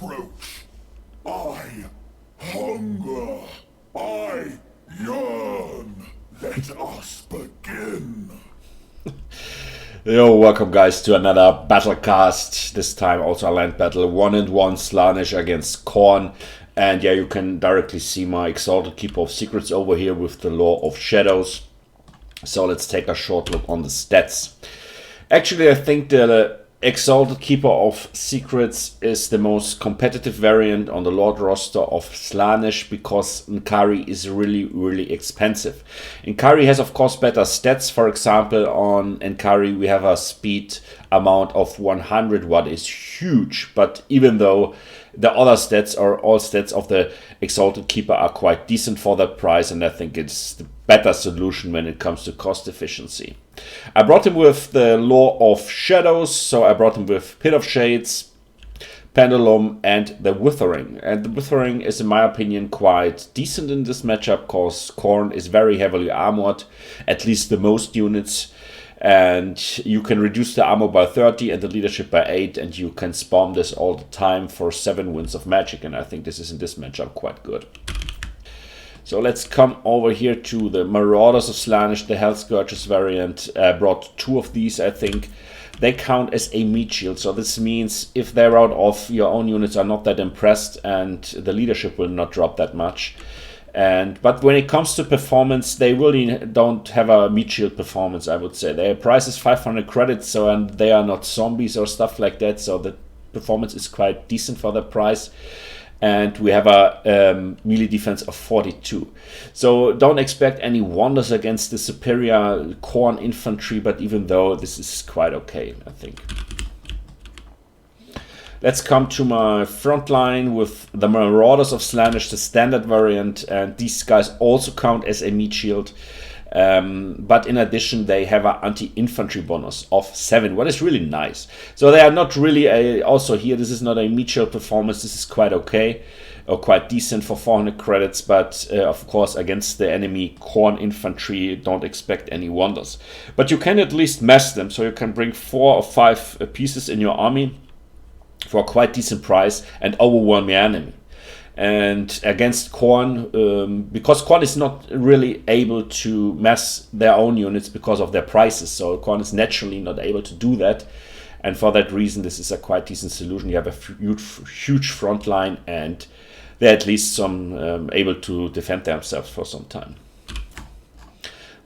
approach. I hunger. I yearn. Let us begin. Yo, welcome guys to another battlecast. This time also a land battle, 1-1 Slaanesh against Khorne. And yeah, you can directly see my Exalted Keeper of Secrets over here with the Law of Shadows. So let's take a short look on the stats. Actually, I think the Exalted Keeper of Secrets is the most competitive variant on the Lord roster of Slaanesh because N'Kari is really expensive. N'Kari has of course better stats. For example, on N'Kari we have a speed amount of 100, what is huge. But even though the other stats or all stats of the Exalted Keeper are quite decent for that price, and I think it's the better solution when it comes to cost efficiency. I brought him with the Law of Shadows, so I brought him with Pit of Shades, Pendulum, and the Withering. And the Withering is, in my opinion, quite decent in this matchup because Khorne is very heavily armored, at least the most units. And you can reduce the armor by 30 and the leadership by 8, and you can spam this all the time for 7 winds of magic, and I think this is in this matchup quite good. So let's come over here to the Marauders of Slaanesh, the Hell Scourges variant. I brought 2 of these, I think. They count as a meat shield, so this means if they're out of, your own units are not that impressed and the leadership will not drop that much. But when it comes to performance, they really don't have a meat shield performance, I would say. Their price is 500 credits, so and they are not zombies or stuff like that, so the performance is quite decent for that price. And we have a melee defense of 42. So don't expect any wonders against the superior Khorne infantry, but even though this is quite okay, I think. Let's come to my front line with the Marauders of Slaanesh, the standard variant, and these guys also count as a meat shield. But in addition, they have an anti-infantry bonus of 7, what is really nice. So they are not really also here, this is not a meat shield performance, this is quite okay, or quite decent for 400 credits, but of course against the enemy Khorne infantry, don't expect any wonders. But you can at least mass them, so you can bring 4 or 5 pieces in your army for a quite decent price and overwhelm your enemy. And against Khorne, because Khorne is not really able to mass their own units because of their prices, so Khorne is naturally not able to do that, and for that reason this is a quite decent solution. You have a huge front line and they're at least some able to defend themselves for some time.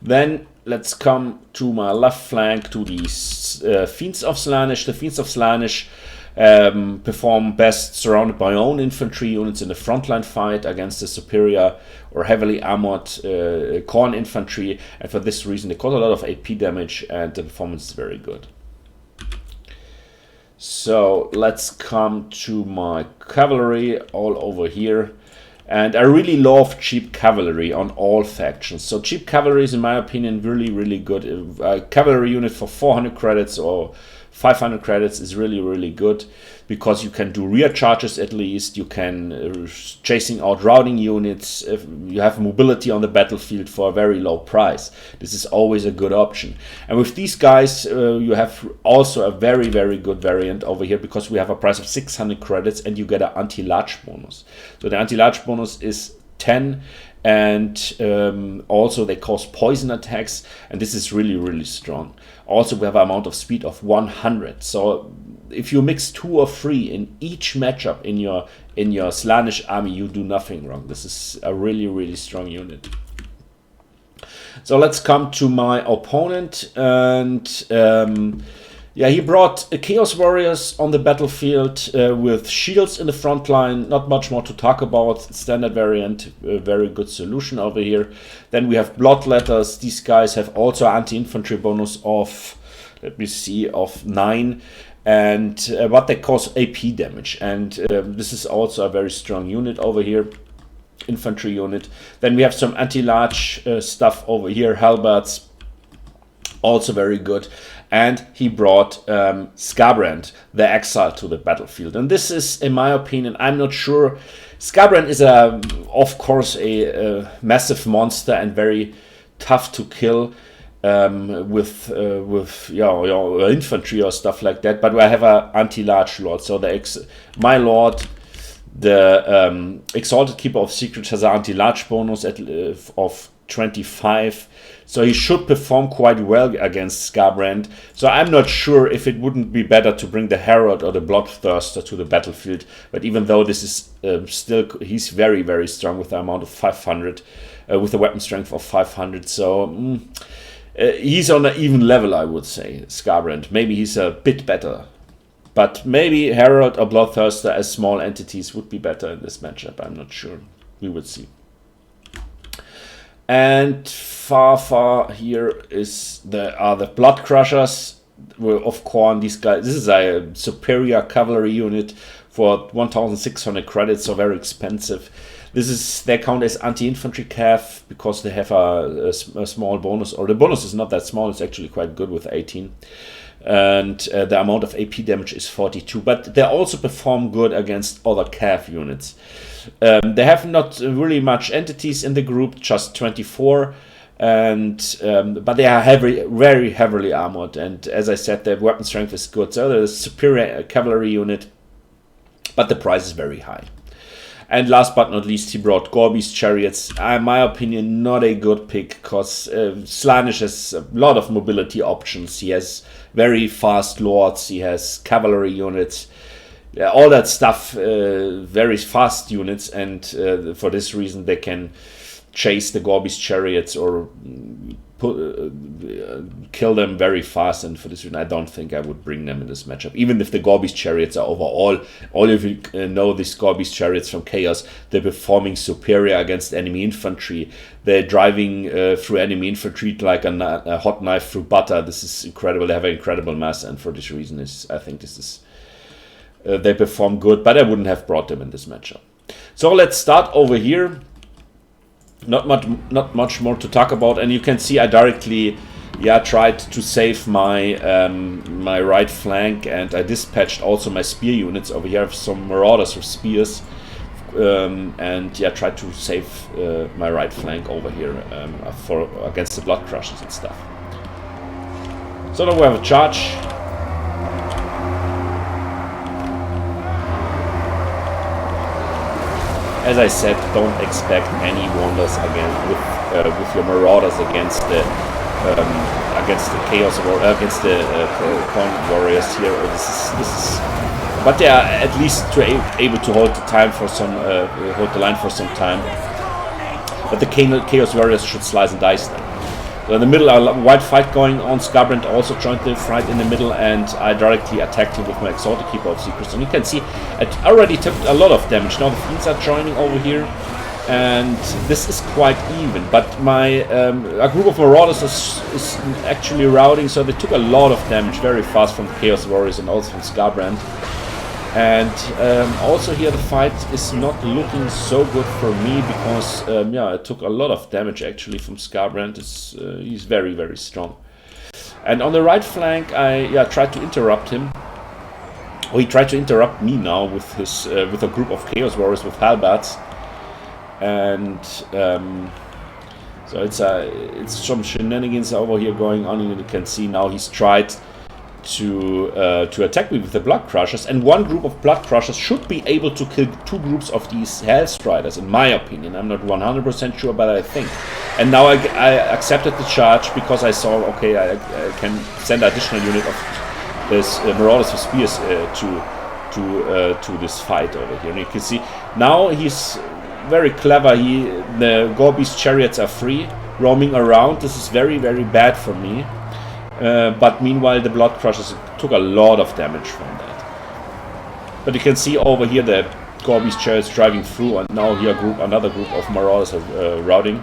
Then let's come to my left flank to these Fiends of Slaanesh. The Fiends of Slaanesh perform best surrounded by own infantry units in the frontline fight against the superior or heavily armored Khorne infantry, and for this reason they cause a lot of AP damage and the performance is very good. So let's come to my cavalry all over here, and I really love cheap cavalry on all factions. So cheap cavalry is in my opinion really good. A cavalry unit for 400 credits or 500 credits is really good because you can do rear charges at least, you can chasing out routing units, you have mobility on the battlefield for a very low price. This is always a good option. And with these guys you have also a very good variant over here because we have a price of 600 credits and you get an anti-large bonus. So the anti-large bonus is 10, and also they cause poison attacks, and this is really strong. Also we have an amount of speed of 100, so if you mix 2 or 3 in each matchup in your Slaanesh army, you do nothing wrong. This is a really strong unit. So let's come to my opponent, and yeah, he brought Chaos Warriors on the battlefield with shields in the front line. Not much more to talk about. Standard variant, a very good solution over here. Then we have Bloodletters. These guys have also anti-infantry bonus of, let me see, of 9. And what they cause AP damage. And this is also a very strong unit over here. Infantry unit. Then we have some anti-large stuff over here. Halberds, also very good. And he brought Skarbrand, the Exile, to the battlefield. And this is, in my opinion, I'm not sure. Skarbrand is, of course, a massive monster and very tough to kill with infantry or stuff like that. But I have an anti-large lord, so my lord The Exalted Keeper of Secrets has an anti-large bonus of 25, so he should perform quite well against Skarbrand. So I'm not sure if it wouldn't be better to bring the Herald or the Bloodthirster to the battlefield. But even though this is still, he's very, very strong with the amount of 500, with the weapon strength of 500. So he's on an even level, I would say, Skarbrand. Maybe he's a bit better. But maybe Herald or Bloodthirster as small entities would be better in this matchup. I'm not sure. We would see. And far here is the Blood Crushers of Khorne. These guys. This is a superior cavalry unit for 1,600 credits, so very expensive. They count as anti-infantry cav because they have a small bonus, or the bonus is not that small. It's actually quite good with 18. And the amount of AP damage is 42, but they also perform good against other cav units. They have not really much entities in the group, just 24, and but they are very heavily armored. And as I said, their weapon strength is good, so they're a superior cavalry unit, but the price is very high. And last but not least, he brought Gorby's Chariots. In my opinion, not a good pick, because Slaanesh has a lot of mobility options. He has very fast lords, he has cavalry units, all that stuff, very fast units, and for this reason they can chase the Gorby's Chariots or kill them very fast, and for this reason I don't think I would bring them in this matchup. Even if the Gorby's Chariots are overall, all of you know these Gorby's Chariots from Chaos, they're performing superior against enemy infantry. They're driving through enemy infantry like a hot knife through butter. This is incredible. They have an incredible mass, and for this reason I think this is they perform good, but I wouldn't have brought them in this matchup. So let's start over here. Not much more to talk about, and you can see I directly tried to save my my right flank, and I dispatched also my spear units over here. I have some marauders with spears, and tried to save my right flank over here for against the Blood Crushers and stuff. So now we have a charge. As I said, don't expect any wonders again with your marauders against the chaos or against the Khorne warriors here. This is, but they are at least able to hold the time for some hold the line for some time. But the chaos warriors should slice and dice them. So in the middle, a wide fight going on. Skarbrand also joined the fight in the middle, and I directly attacked him with my Exalted Keeper of Secrets. And you can see it already took a lot of damage. Now the Fiends are joining over here, and this is quite even. But my a group of Marauders is actually routing, so they took a lot of damage very fast from the Chaos Warriors and also from Skarbrand. And also here the fight is not looking so good for me because it took a lot of damage actually from Skarbrand. He's very, very strong. And on the right flank I tried to interrupt him. Or he tried to interrupt me now with his with a group of Chaos Warriors with halberds. And so it's some shenanigans over here going on, and you can see now he's tried to attack me with the Blood Crushers, and one group of Blood Crushers should be able to kill two groups of these Hellstriders, in my opinion. I'm not 100% sure, but I think. And now I accepted the charge because I saw, okay, I can send an additional unit of this Marauders with Spears to this fight over here. And you can see now he's very clever. The Gorby's Chariots are free, roaming around. This is very, very bad for me. But meanwhile the Blood Crushers took a lot of damage from that. But you can see over here the Gorby's Chariots driving through, and now here another group of Marauders are routing.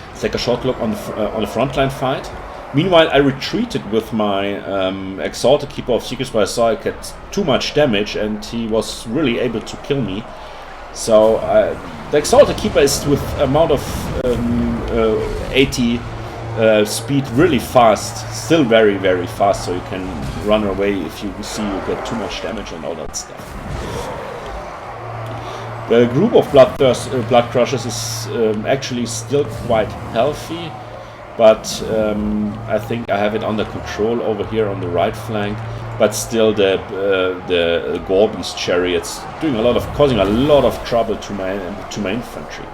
Let's take a short look on the frontline fight. Meanwhile I retreated with my Exalted Keeper of Secrets, where I saw I get too much damage and he was really able to kill me. So the Exalted Keeper is with amount of 80 speed really fast, still very, very fast, so you can run away if you see you get too much damage and all that stuff. The group of Blood Crushers is actually still quite healthy, but I think I have it under control over here on the right flank. but still the Gorby's chariots causing a lot of trouble to my infantry.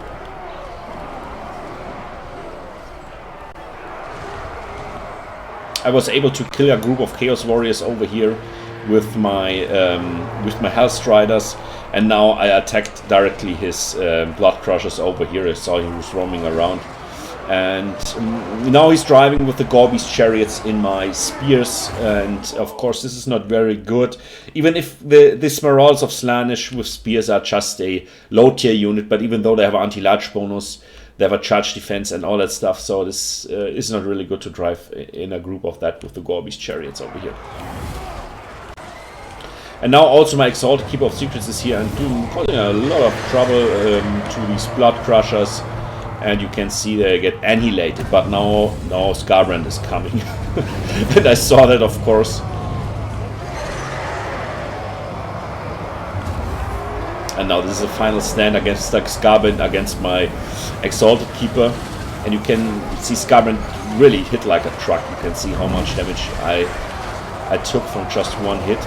I was able to kill a group of Chaos Warriors over here with my Hell Striders, and now I attacked directly his Blood Crushers over here. I saw he was roaming around, and now he's driving with the Gorby's chariots in my spears, and of course this is not very good. Even if the Marauders of Slaanesh with spears are just a low tier unit, but even though they have anti-large bonus, they have a charge defense and all that stuff, so this is not really good to drive in a group of that with the Gorby's chariots over here. And now also my Exalted Keeper of Secrets is here and causing a lot of trouble to these Blood Crushers, and you can see they get annihilated. But now Skarbrand is coming, and I saw that, of course. And now this is a final stand against Skarbrand against my Exalted Keeper, and you can see Skarbrand really hit like a truck. You can see how much damage I took from just one hit.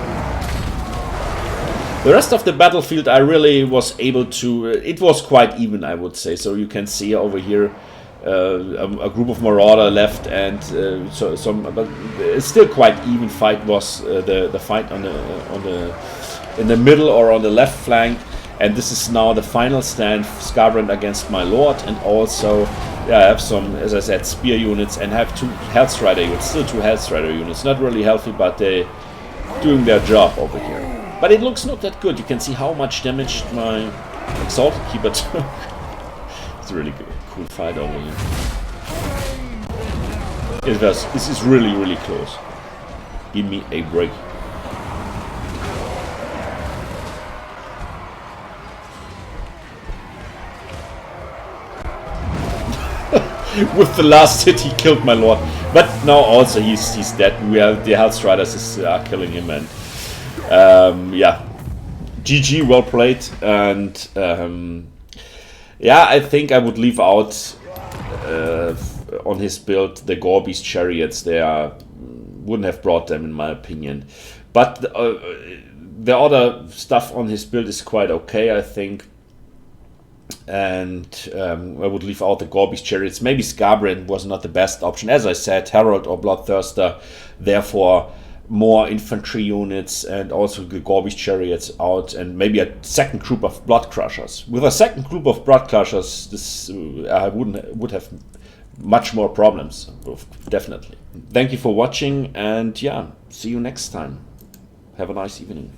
The rest of the battlefield I really was able to... it was quite even, I would say. So you can see over here a group of Marauder left, and but it's still quite even fight was the fight in the middle or on the left flank. And this is now the final stand, Skarbrand against my Lord, and also I have some, as I said, spear units, and have 2 Hellstrider units, still 2 Hellstrider units. Not really healthy, but they're doing their job over here. But it looks not that good. You can see how much damage my Exalted Keeper took. It's a really good, cool fight over here. This is really, really close. Give me a break. With the last hit, he killed my Lord. But now also he's dead. The Hellstriders are killing him, and yeah, GG, well played. And yeah, I think I would leave out on his build the Gorby's chariots. They wouldn't have brought them, in my opinion. But the other stuff on his build is quite okay, I think. And I would leave out the Gorby's chariots. Maybe Skarbrand was not the best option. As I said, Herald or Bloodthirster, therefore more infantry units, and also the Gorby's chariots out, and maybe a second group of Blood Crushers. With a second group of Blood Crushers, this I would have much more problems, definitely. Thank you for watching, and yeah, see you next time. Have a nice evening.